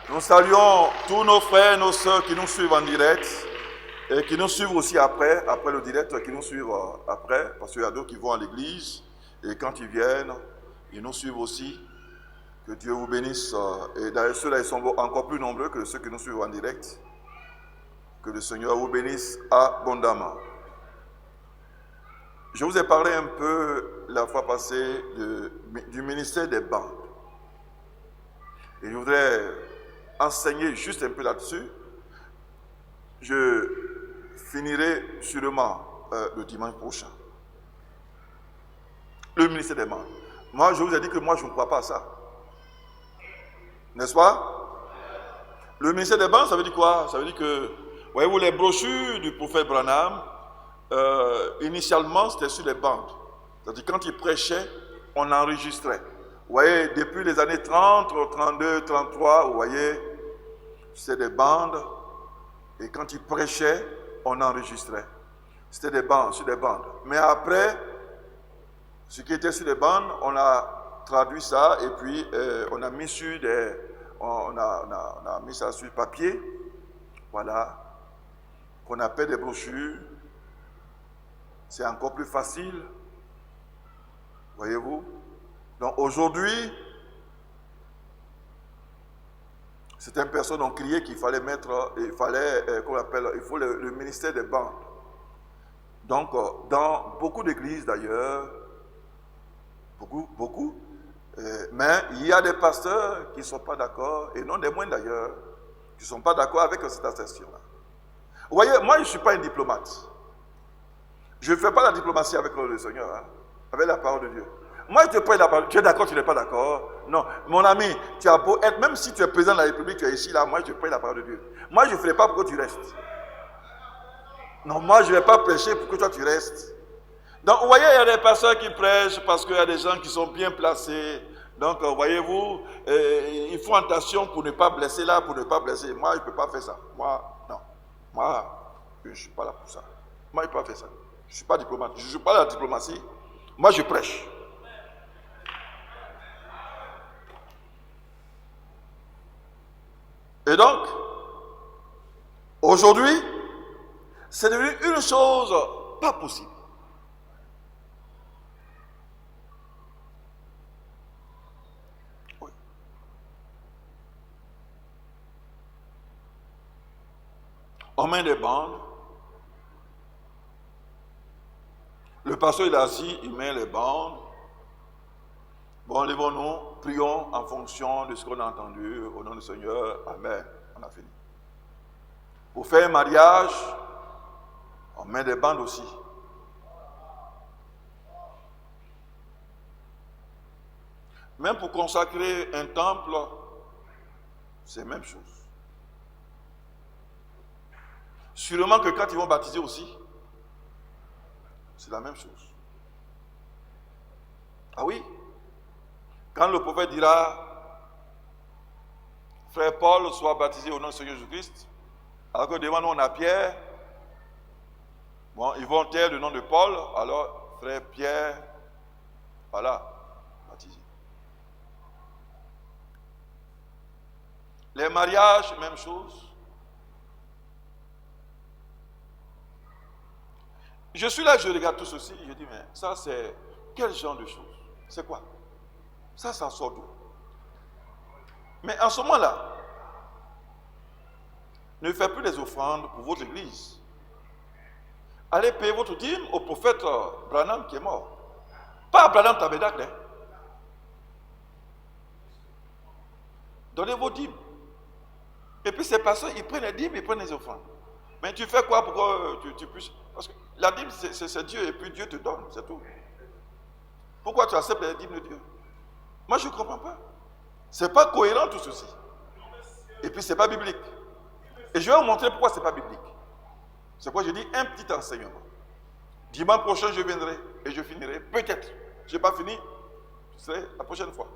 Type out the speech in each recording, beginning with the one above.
Nous saluons tous nos frères et nos sœurs qui nous suivent en direct et qui nous suivent aussi après le direct, qui nous suivent après, parce qu'il y a d'autres qui vont à l'église et quand ils viennent, ils nous suivent aussi. Que Dieu vous bénisse. Et d'ailleurs, ceux-là, ils sont encore plus nombreux que ceux qui nous suivent en direct. Que le Seigneur vous bénisse abondamment. Je vous ai parlé un peu la fois passée du ministère des bandes. Et je voudrais enseigner juste un peu là-dessus. Je finirai sûrement le dimanche prochain. Le ministère des bandes. Moi, je vous ai dit que moi, je ne crois pas à ça. N'est-ce pas? Le ministère des bandes, ça veut dire quoi? Ça veut dire que, voyez-vous, les brochures du prophète Branham, initialement, c'était sur les bandes. C'est-à-dire, quand il prêchait, on enregistrait. Vous voyez, depuis les années 30, 32, 33, vous voyez, c'était des bandes. Et quand il prêchait, on enregistrait. C'était des bandes, sur des bandes. Mais après, ce qui était sur les bandes, on a traduit ça et puis on a mis sur on a mis ça sur papier, voilà, qu'on appelle des brochures. C'est encore plus facile, voyez-vous. Donc aujourd'hui, certaines personnes ont crié qu'il fallait mettre, il faut le ministère des bandes. Donc dans beaucoup d'églises d'ailleurs, beaucoup, mais il y a des pasteurs qui ne sont pas d'accord, et non des moindres d'ailleurs, qui ne sont pas d'accord avec cette assertion-là. Vous voyez, moi je ne suis pas un diplomate. Je ne fais pas la diplomatie avec le Seigneur, hein, avec la parole de Dieu. Moi je te prête la parole, tu es d'accord, tu n'es pas d'accord? Non, mon ami, tu as beau être, même si tu es président de la République, tu es ici, là, moi je te prête la parole de Dieu. Moi je ne ferai pas pour que tu restes. Non, moi je ne vais pas prêcher pour que toi tu restes. Donc, vous voyez, il y a des pasteurs qui prêchent parce qu'il y a des gens qui sont bien placés. Donc, voyez-vous, ils font attention pour ne pas blesser là, pour ne pas blesser. Moi, je ne peux pas faire ça. Moi, non. Moi, je ne suis pas là pour ça. Moi, je ne peux pas faire ça. Je ne suis pas diplomate. Je ne joue pas la diplomatie. Moi, je prêche. Et donc, aujourd'hui, c'est devenu une chose pas possible. On met des bandes. Le pasteur il est assis, il met les bandes. Bon, levons-nous, prions en fonction de ce qu'on a entendu. Au nom du Seigneur, Amen. On a fini. Pour faire un mariage, on met des bandes aussi. Même pour consacrer un temple, c'est la même chose. Sûrement que quand ils vont baptiser aussi, c'est la même chose. Ah oui? Quand le prophète dira, frère Paul soit baptisé au nom de Seigneur Jésus-Christ, alors que devant nous on a Pierre, bon, ils vont taire le nom de Paul, alors frère Pierre, voilà, baptisé. Les mariages, même chose. Je suis là, je regarde tout ceci, je dis, mais ça c'est quel genre de choses? C'est quoi? Ça sort d'où? Mais en ce moment-là, ne faites plus des offrandes pour votre église. Allez payer votre dîme au prophète Branham qui est mort. Pas à Branham Tabernacle. Hein. Donnez vos dîmes. Et puis ces personnes, ils prennent les dîmes, ils prennent les offrandes. Mais tu fais quoi pour que tu puisses... Parce que la dîme, c'est Dieu, et puis Dieu te donne, c'est tout. Pourquoi tu acceptes les dîmes de Dieu? Moi, je ne comprends pas. Ce n'est pas cohérent tout ceci. Et puis, ce n'est pas biblique. Et je vais vous montrer pourquoi ce n'est pas biblique. C'est pourquoi je dis un petit enseignement. Dimanche prochain, je viendrai et je finirai. Peut-être. Je n'ai pas fini. Ce serait la prochaine fois.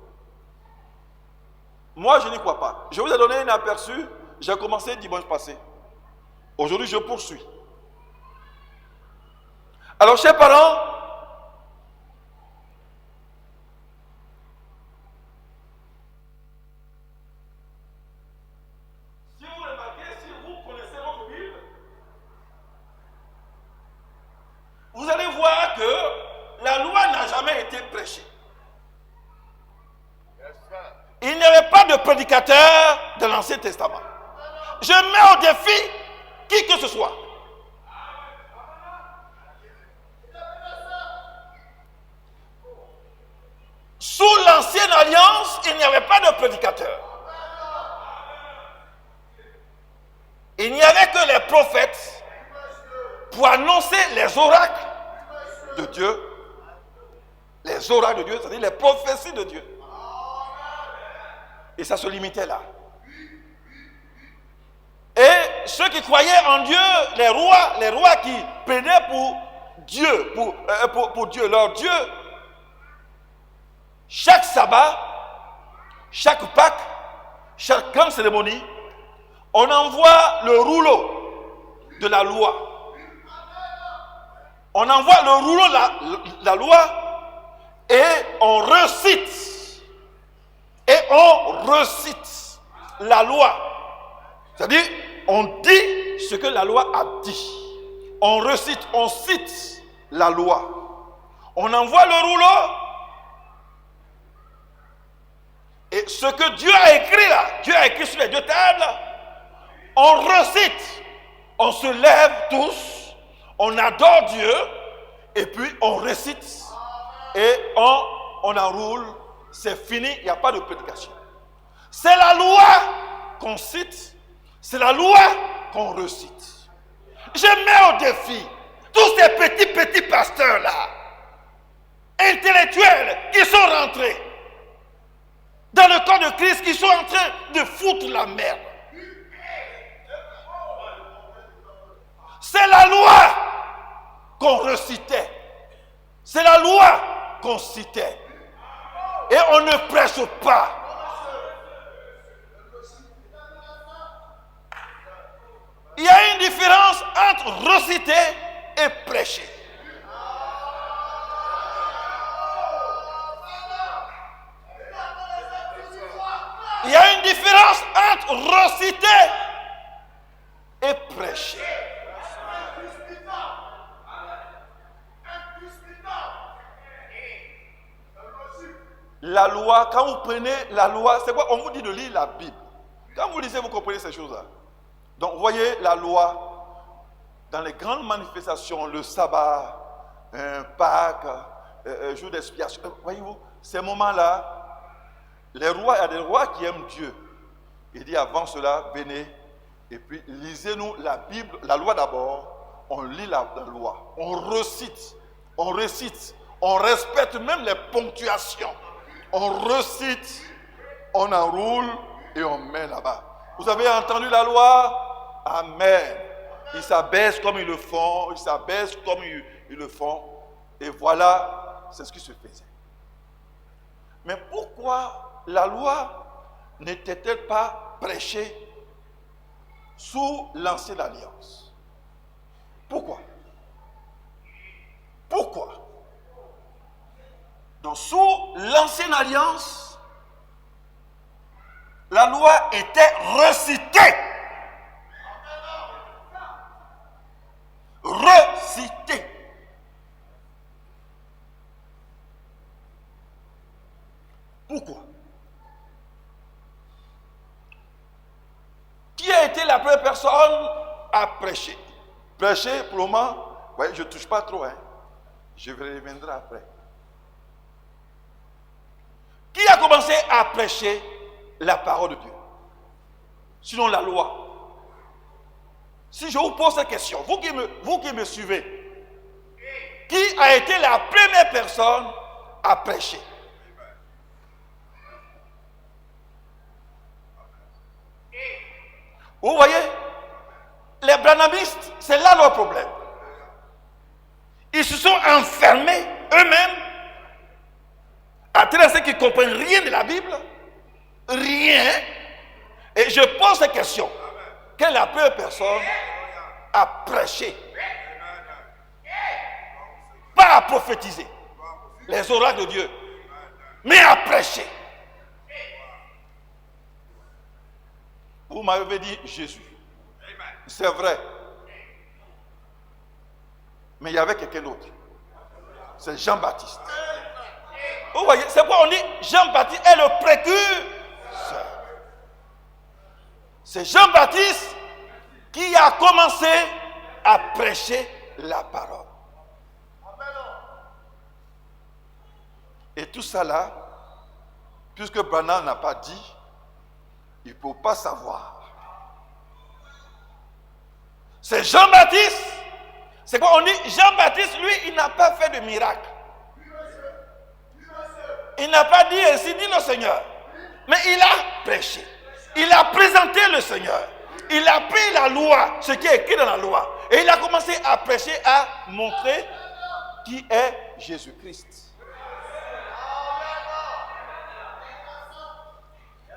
Moi, je n'y crois pas. Je vous ai donné un aperçu. J'ai commencé dimanche passé. Aujourd'hui, je poursuis. Alors, chers parents, prédicateur de l'Ancien Testament. Je mets au défi qui que ce soit. Sous l'Ancienne Alliance, il n'y avait pas de prédicateur. Il n'y avait que les prophètes pour annoncer les oracles de Dieu. Les oracles de Dieu, c'est-à-dire les prophéties de Dieu. Et ça se limitait là. Et ceux qui croyaient en Dieu, les rois qui prenaient pour Dieu, pour Dieu, leur Dieu, chaque sabbat, chaque Pâques, chaque grande cérémonie, on envoie le rouleau de la loi. On envoie le rouleau de la loi et on recite. Et on recite la loi. C'est-à-dire, on dit ce que la loi a dit. On recite, on cite la loi. On envoie le rouleau. Et ce que Dieu a écrit là, Dieu a écrit sur les deux tables, on recite, on se lève tous, on adore Dieu, et puis on récite, et on enroule, c'est fini, il n'y a pas de prédication. C'est la loi qu'on cite, c'est la loi qu'on recite. Je mets au défi tous ces petits pasteurs là, intellectuels, qui sont rentrés dans le corps de Christ, qui sont en train de foutre la merde. C'est la loi qu'on recitait. C'est la loi qu'on citait. Et on ne prêche pas. Il y a une différence entre reciter et prêcher. Il y a une différence entre reciter et prêcher. La loi, quand vous prenez la loi, c'est quoi? On vous dit de lire la Bible. Quand vous lisez, vous comprenez ces choses-là. Donc, vous voyez la loi, dans les grandes manifestations, le sabbat, Pâques, jour d'expiation, voyez-vous, ces moments-là, les rois, il y a des rois qui aiment Dieu. Il dit avant cela, venez, et puis lisez-nous la Bible, la loi d'abord, on lit la loi, on récite, on respecte même les ponctuations. On recite, on enroule et on met là-bas. Vous avez entendu la loi? Amen. Ils s'abaissent comme ils le font, ils s'abaissent comme ils le font. Et voilà, c'est ce qui se faisait. Mais pourquoi la loi n'était-elle pas prêchée sous l'Ancienne Alliance? Pourquoi? Pourquoi? Donc, sous l'Ancienne Alliance, la loi était recitée. Recitée. Pourquoi? Qui a été la première personne à prêcher? Prêcher, pour le moment, ouais, je ne touche pas trop, hein. Je reviendrai après. Qui a commencé à prêcher la parole de Dieu? Sinon la loi. Si je vous pose cette question, vous qui me suivez, qui a été la première personne à prêcher? Vous voyez, les branhamistes, c'est là leur problème. Ils se sont enfermés eux-mêmes à tel ceux qui ne comprennent rien de la Bible, rien. Et je pose cette question. Quelle est la première personne à prêcher? Pas à prophétiser les oracles de Dieu, mais à prêcher. Vous m'avez dit Jésus. C'est vrai. Mais il y avait quelqu'un d'autre. C'est Jean-Baptiste. Vous voyez, c'est quoi on dit? Jean-Baptiste est le précurseur. C'est Jean-Baptiste qui a commencé à prêcher la parole. Et tout ça là, puisque Branham n'a pas dit, il ne faut pas savoir. C'est Jean-Baptiste. C'est quoi on dit? Jean-Baptiste, lui, il n'a pas fait de miracle. Il n'a pas dit ainsi, dit le Seigneur. Mais il a prêché. Il a présenté le Seigneur. Il a pris la loi, ce qui est écrit dans la loi. Et il a commencé à prêcher, à montrer qui est Jésus-Christ.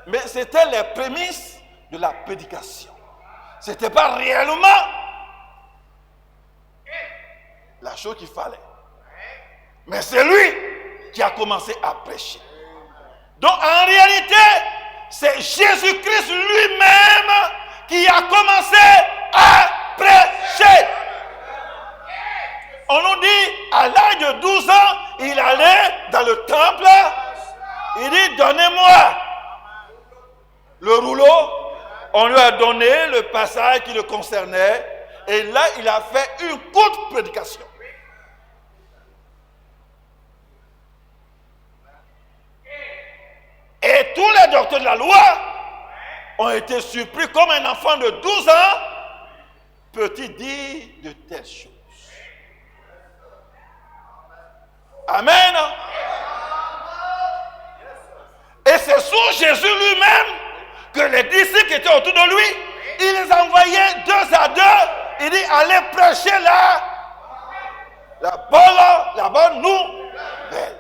Mais c'était les prémices de la prédication. Ce n'était pas réellement la chose qu'il fallait. Mais c'est lui qui a commencé à prêcher. Donc en réalité, c'est Jésus-Christ lui-même qui a commencé à prêcher. On nous dit, à l'âge de 12 ans, il allait dans le temple. Il dit, donnez-moi le rouleau. On lui a donné le passage qui le concernait. Et là, il a fait une courte prédication. Et tous les docteurs de la loi ont été surpris comme un enfant de 12 ans peut-il dire de telles choses. Amen. Et c'est sous Jésus lui-même que les disciples qui étaient autour de lui, il les envoyait 2 à 2. Il dit, allez prêcher la bonne nouvelle.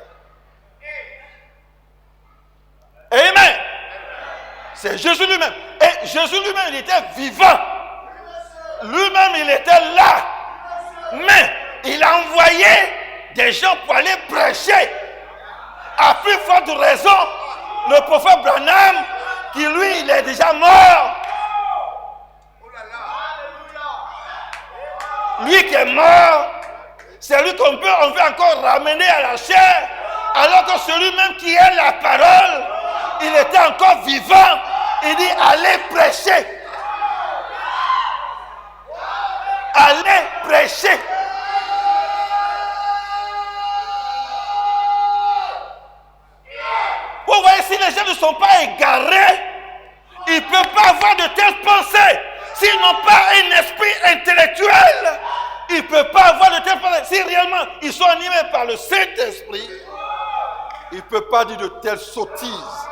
Amen. C'est Jésus lui-même. Et Jésus lui-même, il était vivant. Lui-même, il était là. Mais il a envoyé des gens pour aller prêcher. À plus forte raison, le prophète Branham, qui lui, il est déjà mort. Lui qui est mort, c'est lui qu'on veut encore ramener à la chair, alors que celui-même qui est la parole, il était encore vivant. Il dit, allez prêcher. Allez prêcher. Vous voyez, si les gens ne sont pas égarés, ils ne peuvent pas avoir de telles pensées. S'ils n'ont pas un esprit intellectuel, ils ne peuvent pas avoir de telles pensées. Si réellement ils sont animés par le Saint-Esprit, ils ne peuvent pas dire de telles sottises.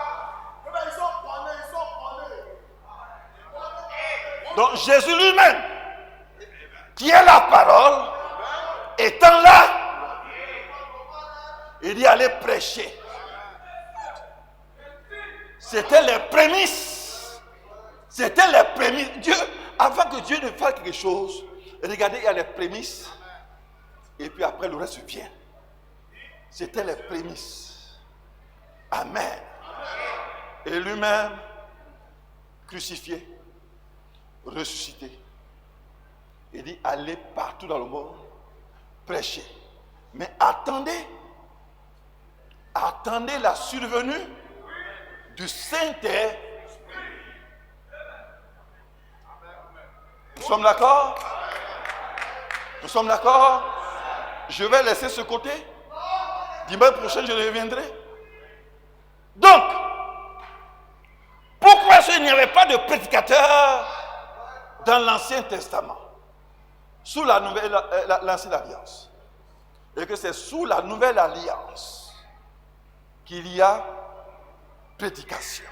Donc Jésus lui-même, qui est la parole, étant là, il dit allez prêcher. C'était les prémices. C'était les prémices. Dieu, avant que Dieu ne fasse quelque chose, regardez, il y a les prémices. Et puis après, le reste vient. C'était les prémices. Amen. Et lui-même, crucifié, ressuscité. Il dit, allez partout dans le monde, prêcher. Mais attendez la survenue du Saint-Esprit. Nous sommes d'accord? Nous sommes d'accord? Je vais laisser ce côté. Dimanche prochain, je reviendrai. Donc, pourquoi il n'y avait pas de prédicateur dans l'Ancien Testament, sous l'Ancienne Alliance, et que c'est sous la Nouvelle Alliance qu'il y a prédication?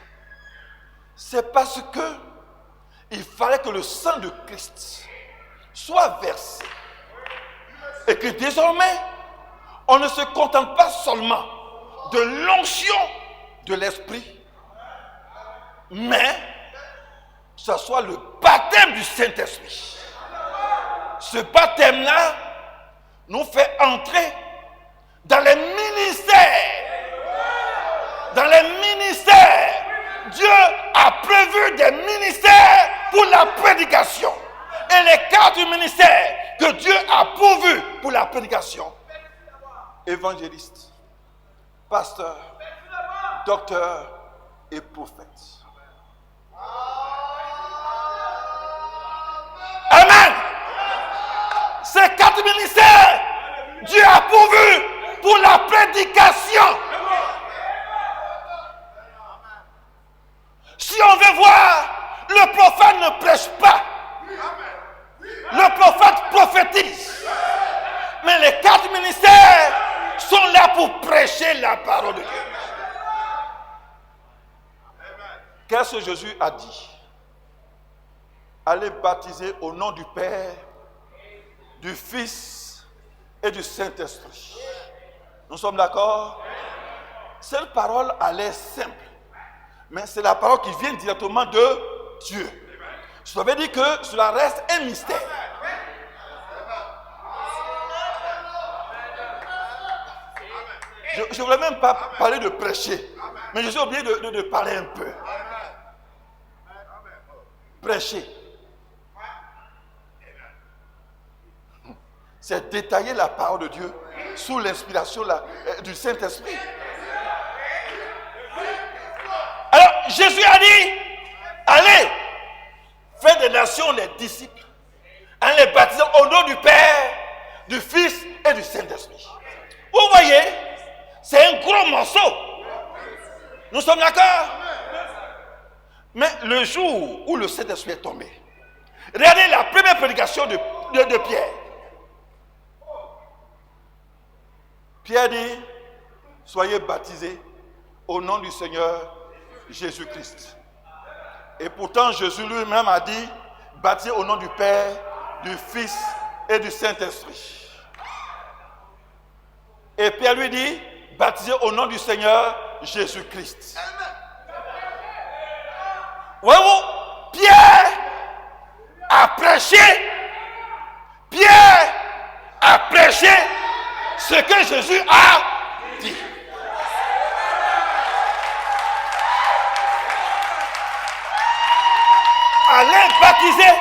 C'est parce que il fallait que le sang de Christ soit versé et que désormais on ne se contente pas seulement de l'onction de l'Esprit, mais ce soit le baptême du Saint-Esprit. Ce baptême-là nous fait entrer dans les ministères. Dans les ministères, Dieu a prévu des ministères pour la prédication. Et les 4 ministères que Dieu a pourvus pour la prédication: évangéliste, pasteur, docteur et prophète. Le prophète ne prêche pas. Le prophète prophétise. Mais les 4 ministères sont là pour prêcher la parole de Dieu. Qu'est-ce que Jésus a dit? Allez baptiser au nom du Père, du Fils et du Saint-Esprit. Nous sommes d'accord? Cette parole a l'air simple, mais c'est la parole qui vient directement de Dieu. Ça veut dire que cela reste un mystère. Je ne voulais même pas parler de prêcher, mais je suis obligé de parler un peu. Prêcher, c'est détailler la parole de Dieu sous l'inspiration du Saint-Esprit. Alors, Jésus a dit, allez, faites des nations les disciples, en les baptisant au nom du Père, du Fils et du Saint-Esprit. Vous voyez, c'est un gros morceau. Nous sommes d'accord? Mais le jour où le Saint-Esprit est tombé, regardez la première prédication de Pierre. Pierre dit, soyez baptisés au nom du Seigneur Jésus-Christ. Et pourtant, Jésus lui-même a dit, baptisez au nom du Père, du Fils et du Saint-Esprit. Et Pierre lui dit, baptisez au nom du Seigneur Jésus-Christ. Voyez-vous, Pierre a prêché. Pierre a prêché ce que Jésus a dit. Allez baptiser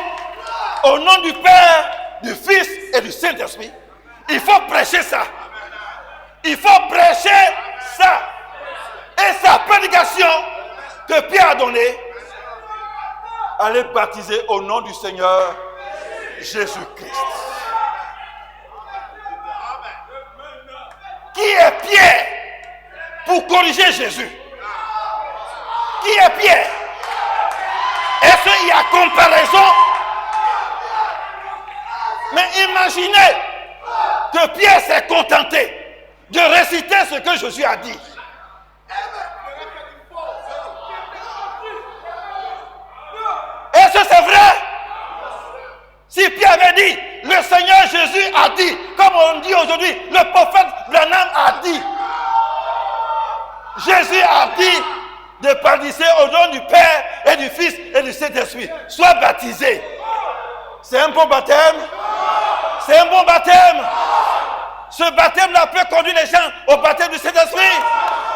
au nom du Père, du Fils et du Saint-Esprit. Il faut prêcher ça. Il faut prêcher ça. Et sa prédication que Pierre a donnée, allez baptiser au nom du Seigneur Jésus-Christ. Qui est Pierre pour corriger Jésus? Qui est Pierre? Est-ce qu'il y a comparaison? Mais imaginez que Pierre s'est contenté de réciter ce que Jésus a dit. Est-ce que c'est vrai? Si Pierre avait dit, le Seigneur Jésus a dit, comme on dit aujourd'hui, le prophète Branham a dit. Jésus a dit de baptiser au nom du Père et du Fils et du Saint-Esprit. Sois baptisé. C'est un bon baptême? C'est un bon baptême? Ce baptême-là peut conduire les gens au baptême du Saint-Esprit?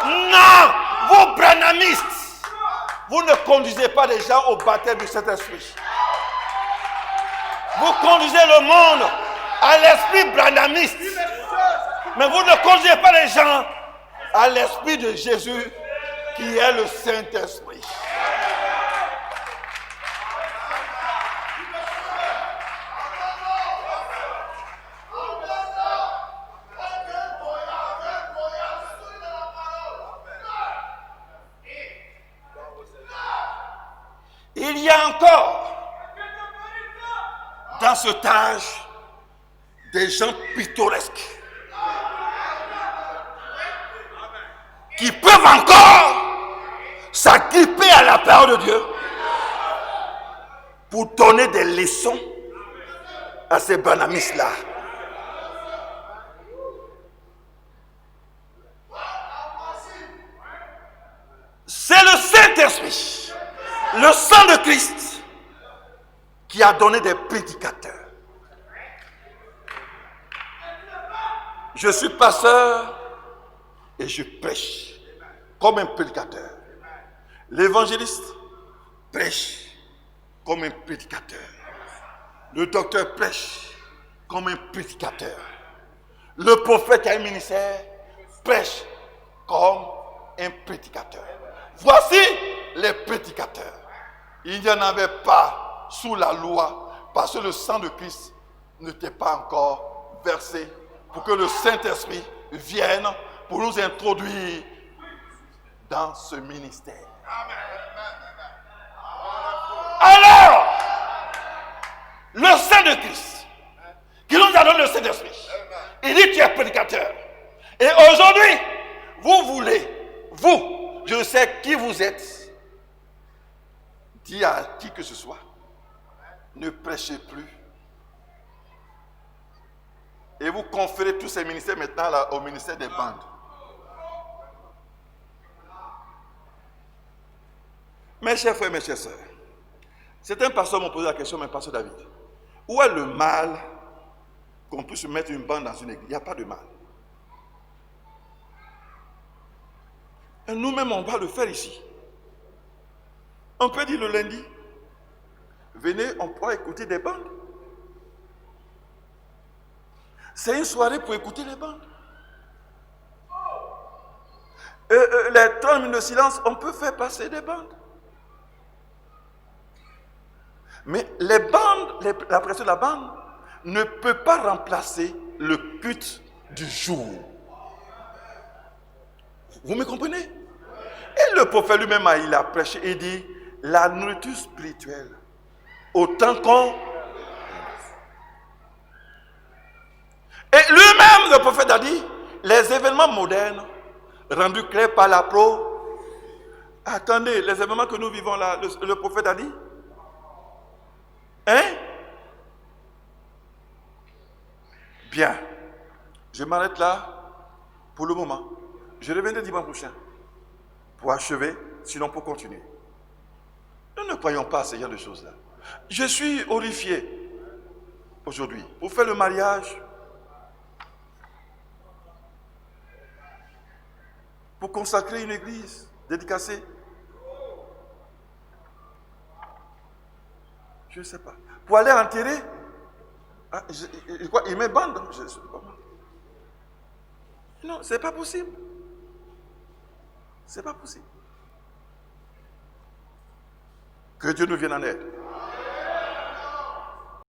Non! Vous branhamistes, vous ne conduisez pas les gens au baptême du Saint-Esprit. Vous conduisez le monde à l'esprit branhamiste. Mais vous ne conduisez pas les gens à l'esprit de Jésus qui est le Saint-Esprit. Il y a encore dans cet âge des gens pittoresques qui peuvent encore s'agripper à la parole de Dieu pour donner des leçons à ces branhamistes-là. C'est le Saint-Esprit, le sang de Christ, qui a donné des prédicateurs. Je suis pasteur et je prêche comme un prédicateur. L'évangéliste prêche comme un prédicateur. Le docteur prêche comme un prédicateur. Le prophète qui a un ministère prêche comme un prédicateur. Voici les prédicateurs. Il n'y en avait pas sous la loi parce que le sang de Christ n'était pas encore versé pour que le Saint-Esprit vienne pour nous introduire dans ce ministère. Alors, de Christ, qui nous a donné le Saint-Esprit. Il dit tu es prédicateur. Et aujourd'hui, vous voulez, vous, je sais qui vous êtes, dire à qui que ce soit, ne prêchez plus. Et vous conférez tous ces ministères maintenant là, au ministère des bandes. Mes chers frères, mes chères sœurs, certains pasteurs m'ont posé la question, mais pasteur David, où est le mal qu'on puisse mettre une bande dans une église? Il n'y a pas de mal. Et nous-mêmes, on va le faire ici. On peut dire le lundi, venez, on pourra écouter des bandes. C'est une soirée pour écouter les bandes. Les 30 minutes de silence, on peut faire passer des bandes. Mais les bandes, la pression de la bande ne peut pas remplacer le culte du jour. Vous me comprenez? Et le prophète lui-même, il a prêché et dit, la nourriture spirituelle, autant qu'on... Et lui-même, le prophète a dit, les événements modernes, rendus clairs par la pro... Attendez, les événements que nous vivons là, le prophète a dit, hein? Bien. Je m'arrête là pour le moment. Je reviendrai dimanche prochain pour achever, sinon pour continuer. Nous ne croyons pas à ce genre de choses-là. Je suis horrifié aujourd'hui pour faire le mariage, pour consacrer une église dédicacée. Je ne sais pas. Pour aller enterrer, il met bande. Non, ce n'est pas possible. C'est pas possible. Que Dieu nous vienne en aide.